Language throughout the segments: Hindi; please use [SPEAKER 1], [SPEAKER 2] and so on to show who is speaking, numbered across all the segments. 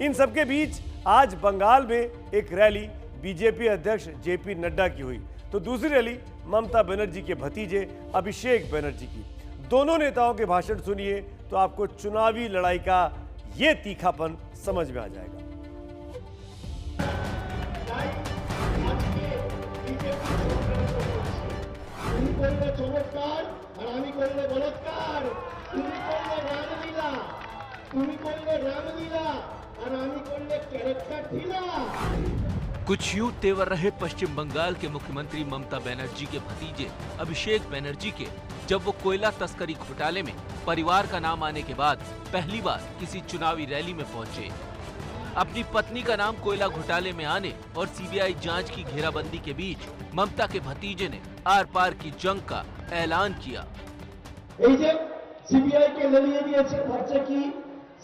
[SPEAKER 1] इन सबके बीच आज बंगाल में एक रैली बीजेपी अध्यक्ष जेपी नड्डा की हुई, तो दूसरी रैली ममता बनर्जी के भतीजे अभिषेक बनर्जी की। दोनों नेताओं के भाषण सुनिए तो आपको चुनावी लड़ाई का ये तीखापन समझ में आ जाएगा।
[SPEAKER 2] चमत्कार और आमी करले बलात्कार, তুমি করলে রামলীলা, তুমি করলে রামলীলা और आमी करले कैरेक्टर ढीला।
[SPEAKER 3] कुछ यूं तेवर रहे पश्चिम बंगाल के मुख्यमंत्री ममता बनर्जी के भतीजे अभिषेक बनर्जी के, जब वो कोयला तस्करी घोटाले में परिवार का नाम आने के बाद पहली बार किसी चुनावी रैली में पहुंचे। अपनी पत्नी का नाम कोयला घोटाले में आने और सीबीआई जांच की घेराबंदी के बीच ममता के भतीजे ने आर पार की जंग का ऐलान किया।
[SPEAKER 2] सीबीआई के ललिए दिए खर्चे की,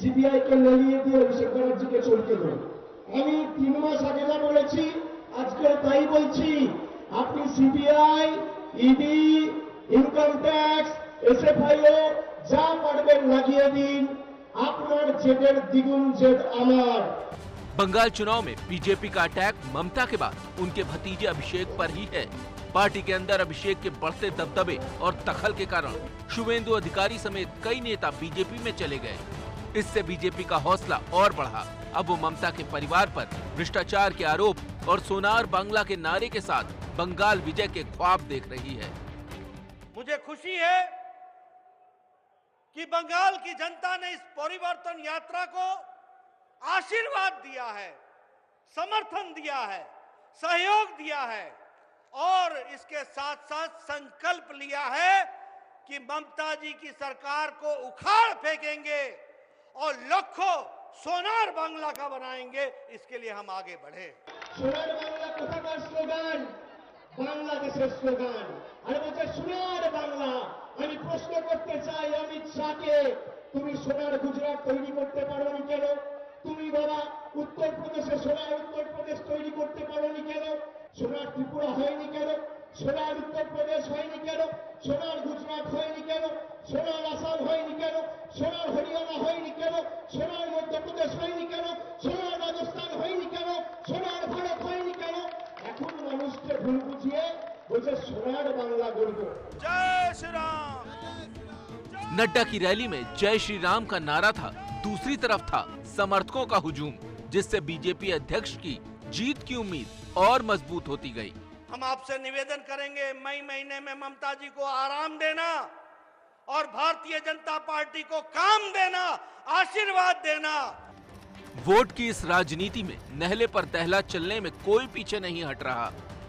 [SPEAKER 2] सीबीआई के ललिए दिए अभिषेक बनर्जी के चलते दो। আমি 3 মাস আগে যা বলেছি আজকে তাই বলছি, আপনি CBI, ED, income tax, SFIO যা পারবেন লাগিয়ে দিন, আপনার জেদের দ্বিগুণ জেদ আমার।
[SPEAKER 3] बंगाल चुनाव में बीजेपी का अटैक ममता के बाद उनके भतीजे अभिषेक पर ही है। पार्टी के अंदर अभिषेक के बढ़ते दबदबे और दखल के कारण शुभेंदु अधिकारी समेत कई नेता बीजेपी में चले गए। इससे बीजेपी का हौसला और बढ़ा। अब वो ममता के परिवार पर भ्रष्टाचार के आरोप और सोनार बांग्ला के नारे के साथ बंगाल विजय के ख्वाब देख रही है।
[SPEAKER 4] मुझे खुशी है कि बंगाल की जनता ने इस परिवर्तन यात्रा को आशीर्वाद दिया है, समर्थन दिया है, सहयोग दिया है और इसके साथ साथ संकल्प लिया है कि ममता जी की सरकार को उखाड़ फेंकेंगे और लाखों सोनार बांग्ला का बनाएंगे। इसके लिए हम आगे बढ़े।
[SPEAKER 2] Sonar Bangla कोथाकार slogan, बांग्लादेशेर slogan. আর বলছে সোনার বাংলা। আমি প্রশ্ন করতে চাই অমিত শাহকে, তুমি সোনার গুজরাট তৈরি করতে পারোনি কেন? তুমি বাবা উত্তর প্রদেশে সোনার উত্তর প্রদেশ তৈরি করতে পারোনি কেন? সোনার ত্রিপুরা হয়নি কেন? সোনার উত্তর প্রদেশ হয়নি কেন? সোনার গুজরাট হয়নি কেন? সোনার আসাম হয়নি কেন? সোনার হরিয়ানা হয়নি কেন? সোনার মধ্যপ্রদেশ হয়নি কেন? সোনার রাজস্থান হয়নি কেন? সোনার ভারত হয়নি কেন? এখন মানুষকে ভুল বুঝিয়ে বলছে সোনার বাংলা গড়ব।
[SPEAKER 4] जय श्री राम।
[SPEAKER 3] नड्डा की रैली में जय श्री राम का नारा था, दूसरी तरफ था समर्थकों का हुजूम, जिससे बीजेपी अध्यक्ष की जीत की उम्मीद और मजबूत होती गई।
[SPEAKER 4] हम आपसे निवेदन करेंगे मई महीने में ममता जी को आराम देना और भारतीय जनता पार्टी को काम देना, आशीर्वाद देना।
[SPEAKER 3] वोट की इस राजनीति में नहले पर दहला चलने में कोई पीछे नहीं हट रहा।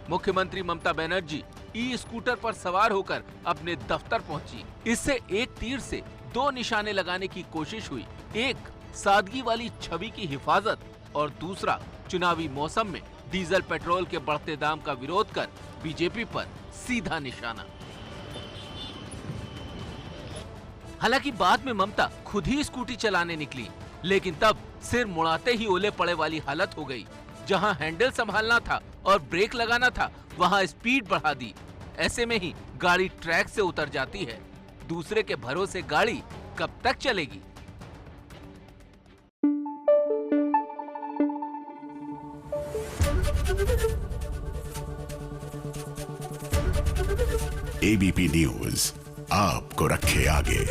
[SPEAKER 3] मुख्यमंत्री ममता बनर्जी ई स्कूटर पर सवार होकर अपने दफ्तर पहुंची। इससे एक तीर से दो निशाने लगाने की कोशिश हुई। एक सादगी वाली छवि की हिफाजत और दूसरा चुनावी मौसम में डीजल पेट्रोल के बढ़ते दाम का विरोध कर बीजेपी पर सीधा निशाना। हालांकि बाद में ममता खुद ही स्कूटी चलाने निकली, लेकिन तब सिर मुड़ाते ही ओले पड़े वाली हालत हो गई। जहां हैंडल संभालना था और ब्रेक लगाना था, वहां स्पीड बढ़ा दी। ऐसे में ही गाड़ी ट्रैक से उतर जाती है। दूसरे के भरोसे गाड़ी कब तक चलेगी?
[SPEAKER 5] एबीपी न्यूज आपको रखे आगे।